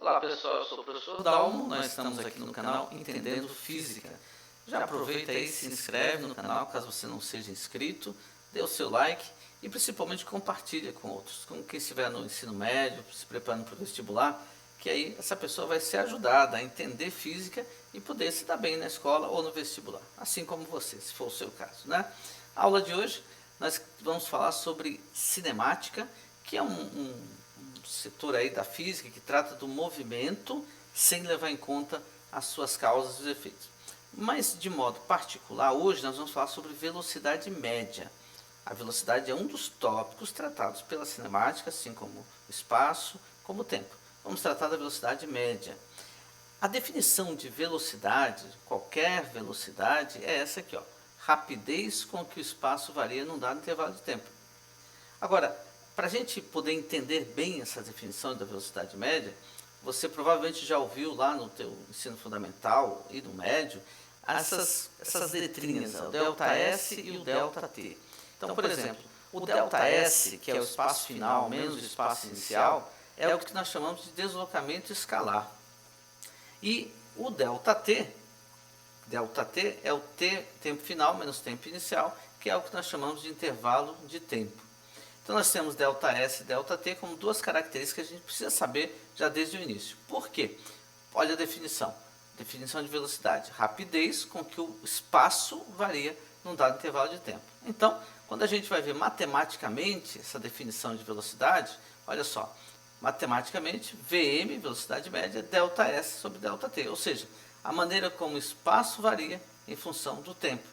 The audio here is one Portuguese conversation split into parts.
Olá pessoal, eu sou o professor Dalmo, nós estamos aqui no canal Entendendo Física. Já aproveita aí, se inscreve no canal caso você não seja inscrito, dê o seu like e principalmente compartilha com outros, com quem estiver no ensino médio, se preparando para o vestibular, que aí essa pessoa vai ser ajudada a entender física e poder se dar bem na escola ou no vestibular, assim como você, se for o seu caso, né? A aula de hoje nós vamos falar sobre cinemática, que é um setor aí da física que trata do movimento sem levar em conta as suas causas e os efeitos. Mas de modo particular, hoje nós vamos falar sobre velocidade média. A velocidade é um dos tópicos tratados pela cinemática, assim como o espaço, como o tempo. Vamos tratar da velocidade média. A definição de velocidade, qualquer velocidade, é essa aqui, ó: rapidez com que o espaço varia num dado intervalo de tempo. Agora, para a gente poder entender bem essa definição da velocidade média, você provavelmente já ouviu lá no teu ensino fundamental e no médio essas letrinhas, o delta S e o delta T. Então, por exemplo, o delta S, que é o espaço final menos o espaço inicial, é o que nós chamamos de deslocamento escalar. E o delta T é o T, tempo final menos tempo inicial, que é o que nós chamamos de intervalo de tempo. Então nós temos ΔS e ΔT como duas características que a gente precisa saber já desde o início. Por quê? Olha a definição. Definição de velocidade: rapidez com que o espaço varia num dado intervalo de tempo. Então, quando a gente vai ver matematicamente essa definição de velocidade, olha só, matematicamente, Vm, velocidade média, ΔS sobre ΔT, ou seja, a maneira como o espaço varia em função do tempo.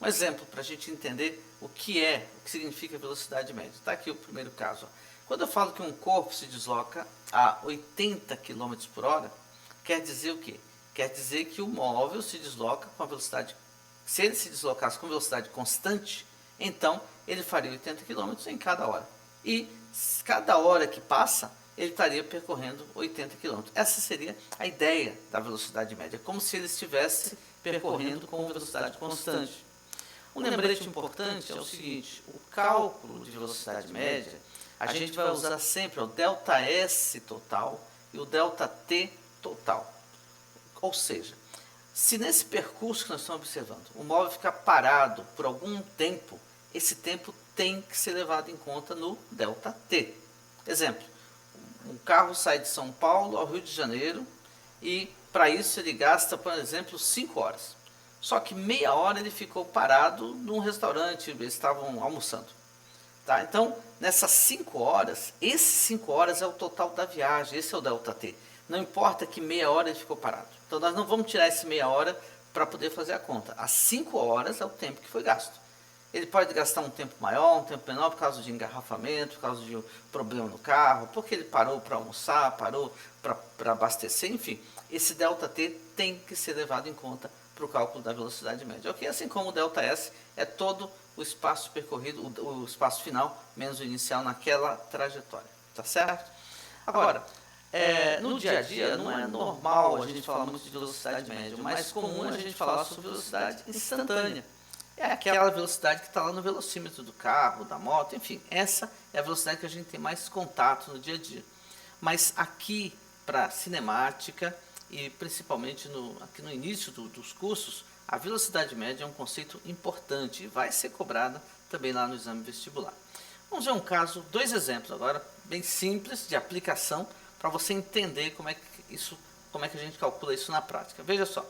Um exemplo para a gente entender o que significa velocidade média. Está aqui o primeiro caso. Quando eu falo que um corpo se desloca a 80 km por hora, quer dizer o quê? Quer dizer que o móvel se desloca com a velocidade. Se ele se deslocasse com velocidade constante, então ele faria 80 km em cada hora. E cada hora que passa, ele estaria percorrendo 80 km. Essa seria a ideia da velocidade média, como se ele estivesse percorrendo com velocidade constante. Um lembrete importante é o seguinte: o cálculo de velocidade média, a gente vai usar sempre o ΔS total e o ΔT total. Ou seja, se nesse percurso que nós estamos observando, o móvel ficar parado por algum tempo, esse tempo tem que ser levado em conta no ΔT. Exemplo: um carro sai de São Paulo ao Rio de Janeiro e para isso ele gasta, por exemplo, 5 horas. Só que meia hora ele ficou parado num restaurante, eles estavam almoçando. Tá? Então, nessas 5 horas, esses 5 horas é o total da viagem, esse é o ΔT. Não importa que meia hora ele ficou parado. Então, nós não vamos tirar esse meia hora para poder fazer a conta. As 5 horas é o tempo que foi gasto. Ele pode gastar um tempo maior, um tempo menor, por causa de engarrafamento, por causa de um problema no carro, porque ele parou para almoçar, parou para abastecer, enfim. Esse ΔT tem que ser levado em conta para o cálculo da velocidade média. Ok? Assim como o ΔS é todo o espaço percorrido, o espaço final, menos o inicial naquela trajetória. Tá certo? Agora, no dia a dia não é normal a gente falar muito de velocidade média. O mais comum é a gente falar sobre velocidade instantânea. É aquela velocidade que está lá no velocímetro do carro, da moto, enfim. Essa é a velocidade que a gente tem mais contato no dia a dia. Mas aqui, para cinemática, e principalmente aqui no início dos cursos, a velocidade média é um conceito importante e vai ser cobrada também lá no exame vestibular. Vamos ver um caso, dois exemplos agora, bem simples de aplicação, para você entender como é que a gente calcula isso na prática. Veja só,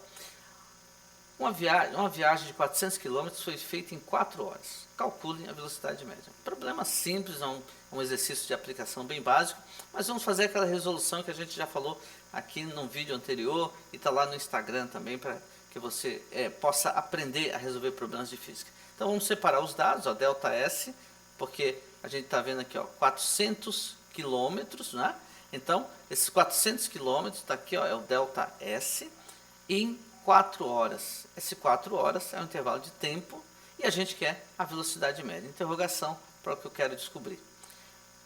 uma viagem de 400 km foi feita em 4 horas. Calculem a velocidade média. Problema simples, é um exercício de aplicação bem básico, mas vamos fazer aquela resolução que a gente já falou aqui no vídeo anterior e está lá no Instagram também, para que você possa aprender a resolver problemas de física. Então vamos separar os dados, ó, ΔS, porque a gente está vendo aqui, ó, 400 quilômetros, né? Então esses 400 quilômetros está aqui, ó, é o ΔS em 4 horas. Esse 4 horas é um intervalo de tempo e a gente quer a velocidade média. Interrogação para o que eu quero descobrir.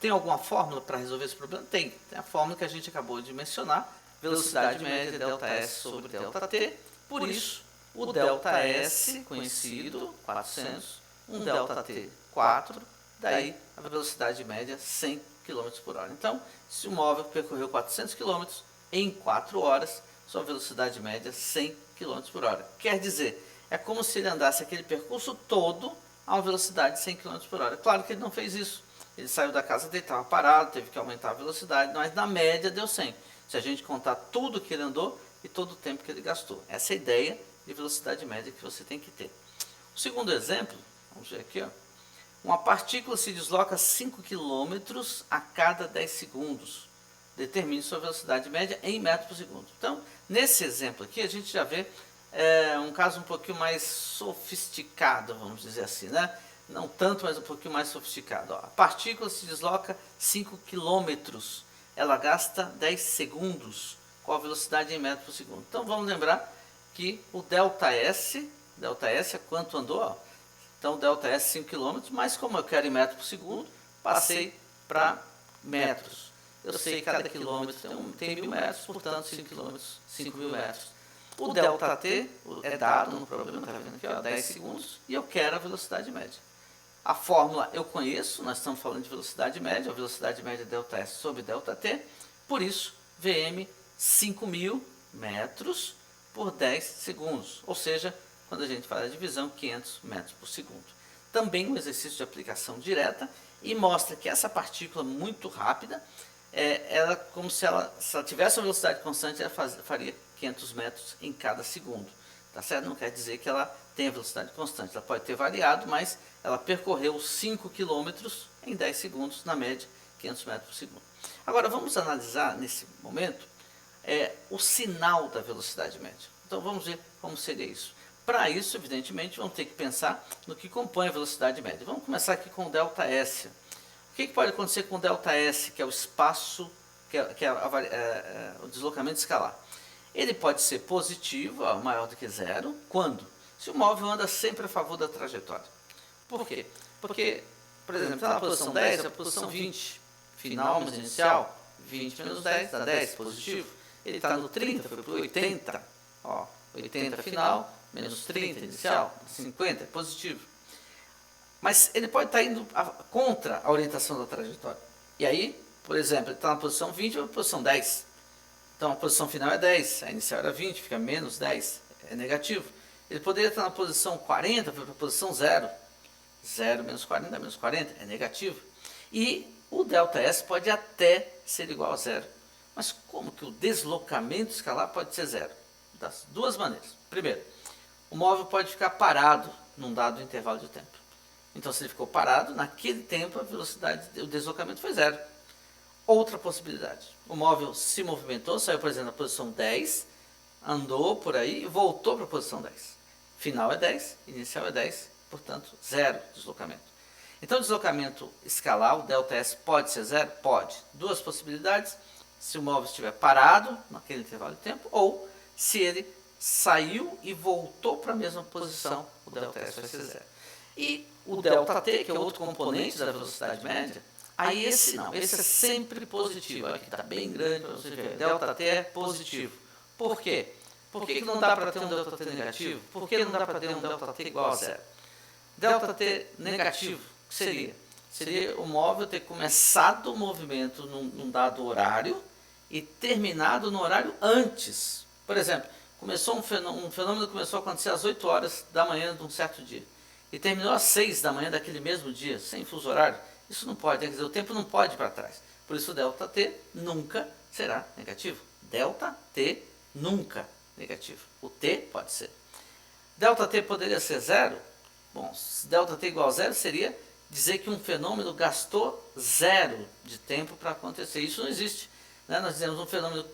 Tem alguma fórmula para resolver esse problema? Tem a fórmula que a gente acabou de mencionar: velocidade média ΔS sobre ΔT. Por isso, o ΔS conhecido, 400, um ΔT, 4, daí a velocidade média 100 km por hora. Então, se o móvel percorreu 400 km, em 4 horas, sua velocidade média 100 km por hora. Quer dizer, é como se ele andasse aquele percurso todo a uma velocidade de 100 km por hora. Claro que ele não fez isso. Ele saiu da casa dele, estava parado, teve que aumentar a velocidade, mas na média deu 100. Se a gente contar tudo que ele andou e todo o tempo que ele gastou. Essa é a ideia de velocidade média que você tem que ter. O segundo exemplo, vamos ver aqui, ó. Uma partícula se desloca 5 km a cada 10 segundos. Determine sua velocidade média em metros por segundo. Então, nesse exemplo aqui, a gente já vê um caso um pouquinho mais sofisticado, vamos dizer assim, né? Não tanto, mas um pouquinho mais sofisticado. Ó. A partícula se desloca 5 km. Ela gasta 10 segundos. Qual a velocidade em metros por segundo? Então, vamos lembrar que o ΔS é quanto andou, ó. Então, ΔS 5 km, mas como eu quero em metros por segundo, passei para metros. Eu sei que cada quilômetro tem 1000 metros, portanto 5 km, 5.000 metros. O ΔT é dado no problema, está vendo aqui, ó, 10 segundos, e eu quero a velocidade média. A fórmula eu conheço, nós estamos falando de velocidade média, a velocidade média ΔS sobre ΔT, por isso, VM 5.000 metros por 10 segundos, ou seja, quando a gente faz a divisão, 500 metros por segundo. Também um exercício de aplicação direta e mostra que essa partícula muito rápida, ela, como se ela tivesse uma velocidade constante, ela faria 500 metros em cada segundo. Tá certo? Não quer dizer que ela tenha velocidade constante, ela pode ter variado, mas ela percorreu 5 km em 10 segundos, na média 500 metros por segundo. Agora vamos analisar nesse momento o sinal da velocidade média. Então vamos ver como seria isso. Para isso, evidentemente, vamos ter que pensar no que compõe a velocidade média. Vamos começar aqui com o ΔS. O que pode acontecer com o ΔS, que é o espaço, que é o deslocamento escalar? Ele pode ser positivo, maior do que zero, quando? Se o móvel anda sempre a favor da trajetória. Por quê? Porque, por exemplo, está na posição 10, a posição 20, final, mas inicial, 20 menos 10 dá 10, positivo. Ele está no 30, foi para o 80, ó, 80 final, menos 30 inicial, 50, positivo. Mas ele pode estar indo contra a orientação da trajetória. E aí, por exemplo, ele está na posição 20 ou na posição 10. Então a posição final é 10, a inicial era 20, fica menos 10, é negativo. Ele poderia estar na posição 40, foi para a posição 0. 0 menos 40 dá menos 40, é negativo. E o ΔS pode até ser igual a 0. Mas como que o deslocamento escalar pode ser 0? Das duas maneiras. Primeiro, o móvel pode ficar parado num dado intervalo de tempo. Então, se ele ficou parado, naquele tempo a velocidade, o deslocamento foi 0. Outra possibilidade, o móvel se movimentou, saiu, por exemplo, na posição 10, andou por aí e voltou para a posição 10. Final é 10, inicial é 10, portanto, 0 deslocamento. Então, o deslocamento escalar, o ΔS pode ser 0? Pode. Duas possibilidades, se o móvel estiver parado naquele intervalo de tempo, ou se ele saiu e voltou para a mesma posição, o ΔS vai ser 0. E o ΔT, que é outro componente da velocidade média, aí esse não, esse é sempre positivo. Aqui está bem grande para você ver. ΔT é positivo. Por quê? Por que não dá para ter um ΔT negativo? Por que não dá para ter um ΔT igual a 0? ΔT negativo, o que seria? Seria o móvel ter começado o movimento num dado horário e terminado no horário antes. Por exemplo, começou um fenômeno começou a acontecer às 8 horas da manhã de um certo dia e terminou às 6 da manhã daquele mesmo dia, sem fuso horário. Isso não pode, quer dizer, o tempo não pode ir para trás. Por isso o ΔT nunca será negativo. ΔT nunca negativo. O T pode ser. ΔT poderia ser 0? Bom, se ΔT igual a 0 seria dizer que um fenômeno gastou 0 de tempo para acontecer. Isso não existe. Né? Nós dizemos um fenômeno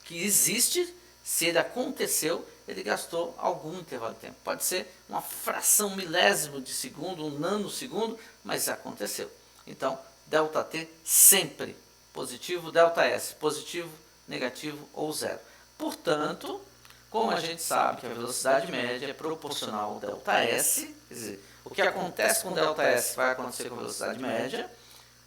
que existe, se ele aconteceu, ele gastou algum intervalo de tempo. Pode ser uma fração milésimo de segundo, um nanosegundo, mas aconteceu. Então, ΔT sempre positivo, ΔS positivo, negativo ou 0. Portanto, como a gente sabe que a velocidade média é proporcional ao ΔS, quer dizer, o que acontece com ΔS vai acontecer com a velocidade média,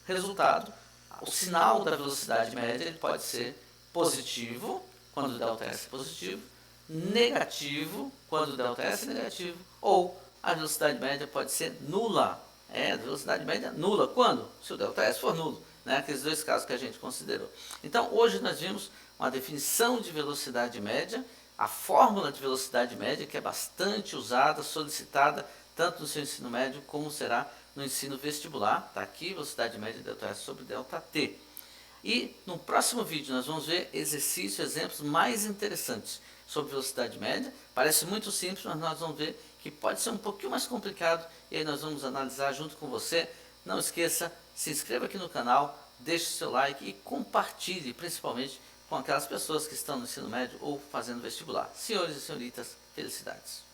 resultado, o sinal da velocidade média ele pode ser positivo, quando o ΔS é positivo, negativo, quando o ΔS é negativo, ou a velocidade média pode ser nula. A velocidade média nula. Quando? Se o ΔS for nulo. né, aqueles dois casos que a gente considerou. Então, hoje nós vimos uma definição de velocidade média, a fórmula de velocidade média, que é bastante usada, solicitada, tanto no seu ensino médio como será no ensino vestibular. Está aqui, velocidade média delta S sobre delta T. E no próximo vídeo nós vamos ver exercícios, exemplos mais interessantes sobre velocidade média. Parece muito simples, mas nós vamos ver que pode ser um pouquinho mais complicado e aí nós vamos analisar junto com você. Não esqueça, se inscreva aqui no canal, deixe o seu like e compartilhe, principalmente com aquelas pessoas que estão no ensino médio ou fazendo vestibular. Senhores e senhoritas, felicidades!